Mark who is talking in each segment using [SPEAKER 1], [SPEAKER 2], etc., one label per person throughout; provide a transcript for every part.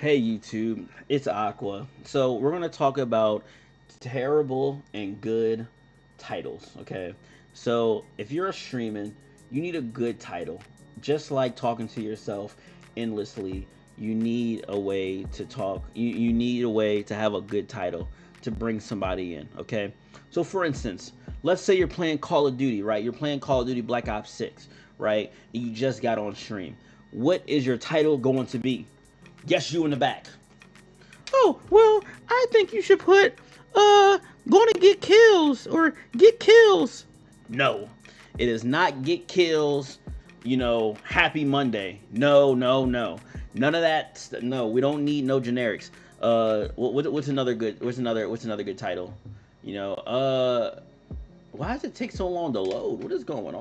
[SPEAKER 1] Hey YouTube, it's Aqua. So we're gonna talk about terrible and good titles. Okay, so if you're streaming, you need a good title. Just like talking to yourself endlessly, you need a way to talk. You need a way to have a good title to bring somebody in. Okay, so for instance, let's say you're playing Call of Duty, right? You're playing Call of Duty Black Ops 6, right? And you just got on stream. What is your title going to be? Yes, you in the back. Oh, well, I think you should put, gonna get kills or get kills. No, it is not get kills, happy Monday. No, no, no. None of that. No, we don't need no generics. What's another good, what's another good title? You know, why does it take so long to load? What is going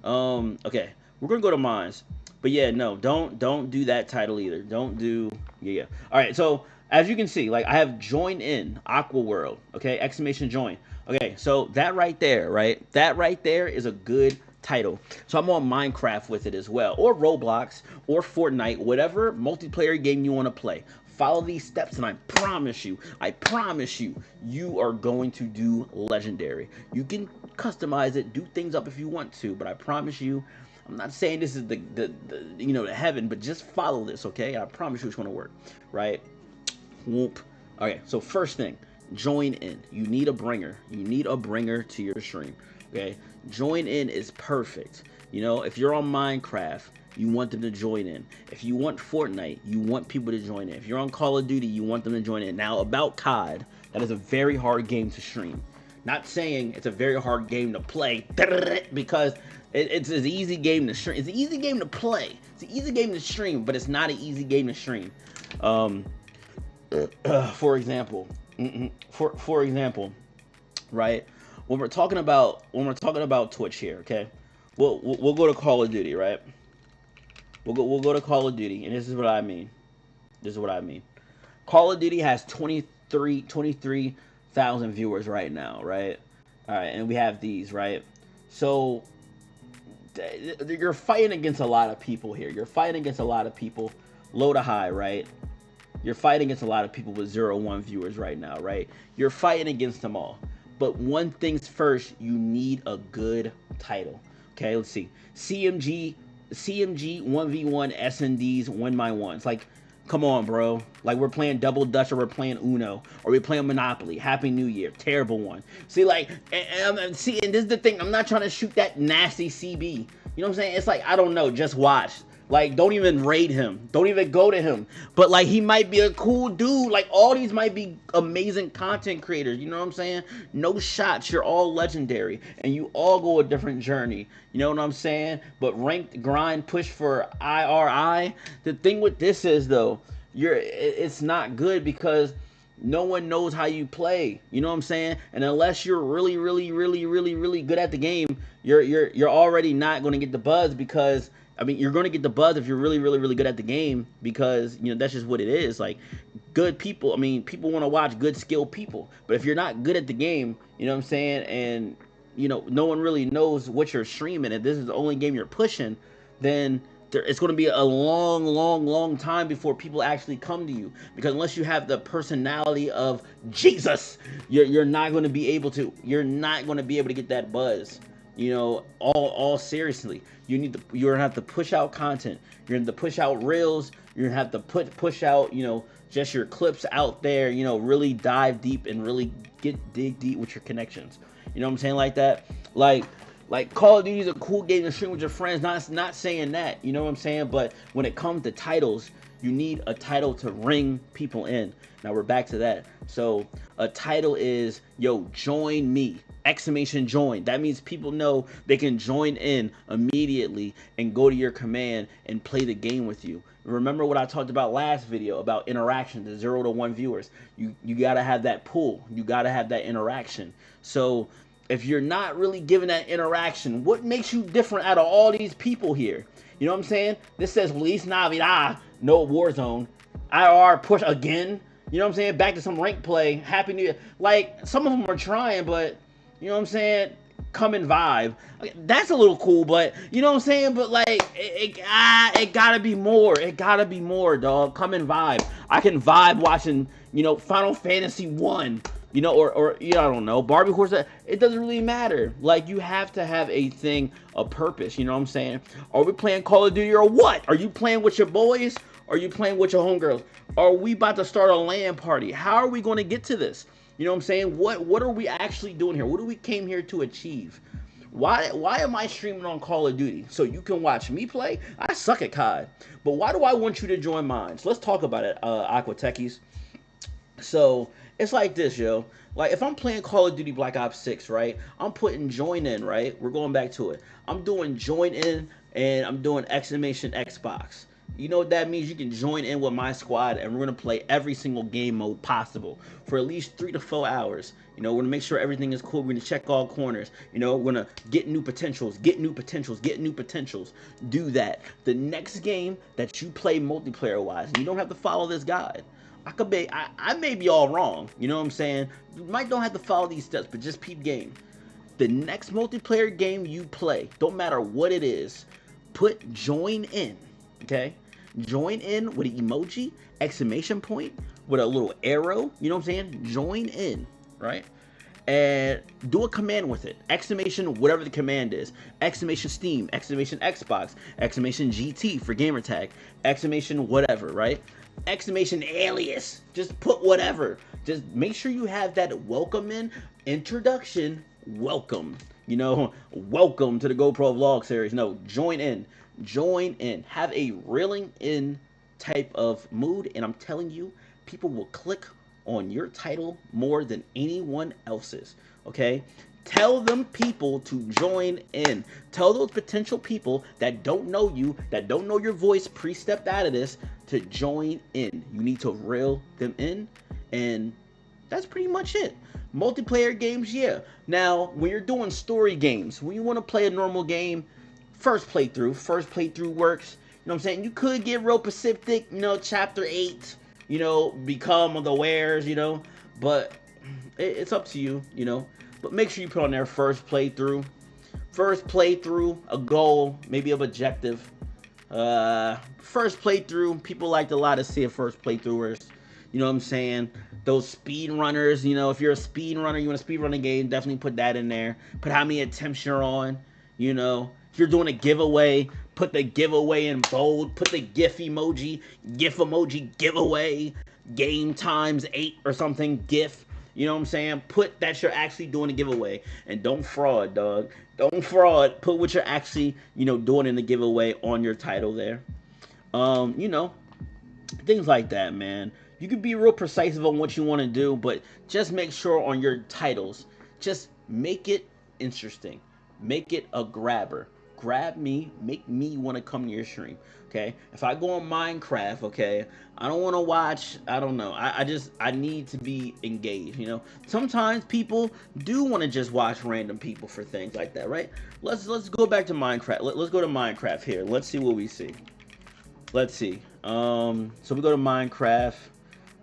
[SPEAKER 1] on? Okay, we're gonna go to mines, but yeah, no, don't do that title either. Don't do yeah. All right, so as you can see, like I have joined in Aqua World. Okay, exclamation join. Okay, so that right there, right? That right there is a good title. So I'm on Minecraft with it as well, or Roblox, or Fortnite, whatever multiplayer game you want to play. Follow these steps, and I promise you, you are going to do legendary. You can customize it, do things up if you want to, but I promise you, I'm not saying this is the heaven, but just follow this, okay? I promise you it's going to work, right? Whoop. Okay, so first thing, join in. You need a bringer. You need a bringer to your stream. Okay, join in is perfect. If you're on Minecraft, you want them to join in. If you want Fortnite, you want people to join in. If you're on Call of Duty, you want them to join in. Now, about COD, that is a very hard game to stream. Not saying it's a very hard game to play because it's an easy game to stream. It's an easy game to play. It's an easy game to stream, but it's not an easy game to stream. For example, for example, right? When we're talking about Twitch here, okay? We'll go to Call of Duty, right? We'll go to Call of Duty, and this is what I mean. This is what I mean. Call of Duty has 23,000 viewers right now, right? All right, and we have these, right? So you're fighting against a lot of people here. You're fighting against a lot of people, low to high, right? You're fighting against a lot of people with 0-1 viewers right now, right? You're fighting against them all. But one thing's first, you need a good title. Okay, let's see. CMG 1v1 SNDs win my ones. Like, come on, bro. Like, we're playing Double Dutch, or we're playing Uno, or we're playing Monopoly. Happy New Year. Terrible one. See, like, and this is the thing. I'm not trying to shoot that nasty CB. You know what I'm saying? It's like, I don't know. Just watch. Like, don't even raid him. Don't even go to him. But, like, he might be a cool dude. Like, all these might be amazing content creators. You know what I'm saying? No shots. You're all legendary. And you all go a different journey. You know what I'm saying? But ranked grind, push for IRI. The thing with this is, though, it's not good because no one knows how you play. You know what I'm saying? And unless you're really, really, really, really, really good at the game, you're already not going to get the buzz because you're going to get the buzz if you're really, really, really good at the game because, that's just what it is. Like, good people, people want to watch good, skilled people. But if you're not good at the game, you know what I'm saying, and, no one really knows what you're streaming, and this is the only game you're pushing, then it's going to be a long, long, long time before people actually come to you. Because unless you have the personality of Jesus, you're not going to be able to. You're not going to be able to get that buzz. All seriously, you're gonna have to push out content. You're gonna have to push out reels. You're gonna have to push out, just your clips out there. Really dive deep and really dig deep with your connections. You know what I'm saying, like that, like Call of Duty is a cool game to stream with your friends. Not saying that, you know what I'm saying. But when it comes to titles, you need a title to ring people in. Now we're back to that. So a title is, join me. Exclamation join. That means people know they can join in immediately and go to your command and play the game with you. Remember what I talked about last video about interaction, the 0-1 viewers. You gotta have that pull. You gotta have that interaction. So if you're not really giving that interaction, what makes you different out of all these people here? You know what I'm saying? This says Feliz Navidad, no Warzone, IR push again. You know what I'm saying? Back to some rank play. Happy New Year. Like, some of them are trying, but you know what I'm saying? come and vibe. Okay, that's a little cool, but you know what I'm saying? But like, it gotta be more. It gotta be more, dog. Come and vibe. I can vibe watching, Final Fantasy 1, or I don't know, Barbie horse. It doesn't really matter. Like, you have to have a thing, a purpose. You know what I'm saying? Are we playing Call of Duty or what? Are you playing with your boys? Are you playing with your homegirls? Are we about to start a LAN party? How are we going to get to this? You know what I'm saying? What are we actually doing here? What do we came here to achieve? Why am I streaming on Call of Duty? So you can watch me play? I suck at COD. But why do I want you to join mine? So let's talk about it, AquaTechies. So it's like this, yo. Like, if I'm playing Call of Duty Black Ops 6, right? I'm putting join in, right? We're going back to it. I'm doing join in, and I'm doing exclamation Xbox. You know what that means? You can join in with my squad, and we're going to play every single game mode possible for at least 3 to 4 hours. We're going to make sure everything is cool. We're going to check all corners. We're going to get new potentials, get new potentials, get new potentials. Do that. The next game that you play multiplayer-wise, and you don't have to follow this guide. I may be all wrong. You know what I'm saying? You might don't have to follow these steps, but just peep game. The next multiplayer game you play, don't matter what it is, put join in. Okay? Join in with an emoji, exclamation point, with a little arrow. You know what I'm saying? Join in, right? And do a command with it. Exclamation, whatever the command is. Exclamation Steam, exclamation Xbox, exclamation GT for gamertag, exclamation whatever, right? Exclamation alias. Just put whatever. Just make sure you have that welcome in, introduction, welcome. Welcome to the GoPro vlog series. No, join in. Join in. Have a reeling in type of mood, and I'm telling you, people will click on your title more than anyone else's. Okay? Tell them people to join in. Tell those potential people that don't know you, that don't know your voice, pre-stepped out of this, to join in. You need to reel them in, and that's pretty much it. Multiplayer games, yeah. Now, when you're doing story games, when you want to play a normal game, first playthrough works. You know what I'm saying? You could get real Pacific, chapter 8, become the wares, but it's up to you, But make sure you put on there first playthrough, a goal, maybe an objective. First playthrough, people like a lot to see a first playthroughers. You know what I'm saying? Those speed runners, if you're a speed runner, you want to speed run a game, definitely put that in there. Put how many attempts you're on, If you're doing a giveaway, put the giveaway in bold. Put the GIF emoji giveaway, game times 8 or something, GIF. You know what I'm saying? Put that you're actually doing a giveaway. And don't fraud, dog. Don't fraud. Put what you're actually, doing in the giveaway on your title there. Things like that, man. You can be real precise on what you want to do, but just make sure on your titles, just make it interesting. Make it a grabber. Grab me, make me want to come to your stream, okay? If I go on Minecraft, okay, I don't want to watch, I don't know, I need to be engaged, Sometimes people do want to just watch random people for things like that, right? Let's go back to Minecraft. Let's go to Minecraft here. Let's see what we see. Let's see. So we go to Minecraft.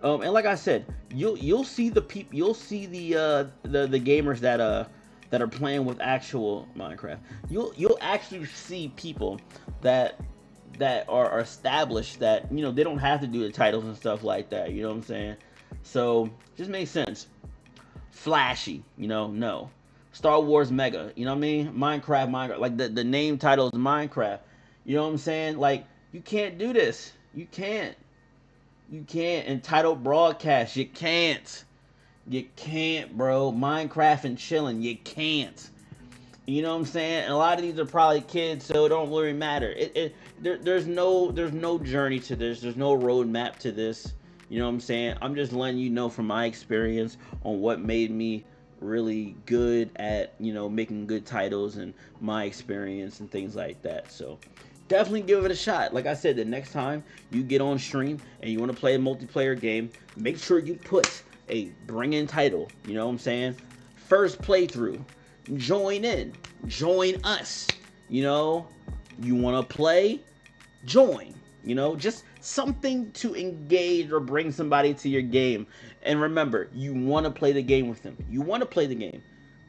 [SPEAKER 1] And like I said, you'll see the people, you'll see the gamers that are playing with actual Minecraft. You'll actually see people that are established, that they don't have to do the titles and stuff like that. You know what I'm saying? So just makes sense. Flashy, no. Star Wars Mega, you know what I mean? Minecraft, like the name title is Minecraft. You know what I'm saying? Like, you can't do this. You can't. Entitled broadcast, you can't. You can't, bro. Minecraft and chilling, you can't. You know what I'm saying? And a lot of these are probably kids, so it don't really matter. There's no journey to this. There's no roadmap to this. You know what I'm saying? I'm just letting you know from my experience on what made me really good at, making good titles, and my experience and things like that. So definitely give it a shot. Like I said, the next time you get on stream and you want to play a multiplayer game, make sure you put a bring in title. You know what I'm saying? First playthrough. Join in. Join us. You want to play? Join. Just something to engage or bring somebody to your game. And remember, you want to play the game with them. You want to play the game.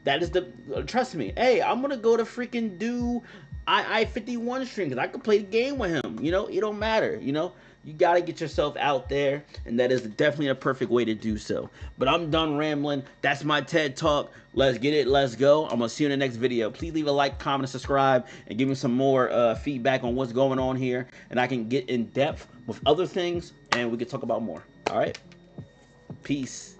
[SPEAKER 1] That is the, trust me. Hey, I'm gonna go to freaking do I-51 stream because I could play the game with him. You know, it don't matter. You know, you gotta get yourself out there, and that is definitely a perfect way to do so. But I'm done rambling. That's my TED Talk. Let's get it. Let's go. I'm gonna see you in the next video. Please leave a like, comment, and subscribe, and give me some more feedback on what's going on here, and I can get in depth with other things, and we can talk about more. All right. Peace.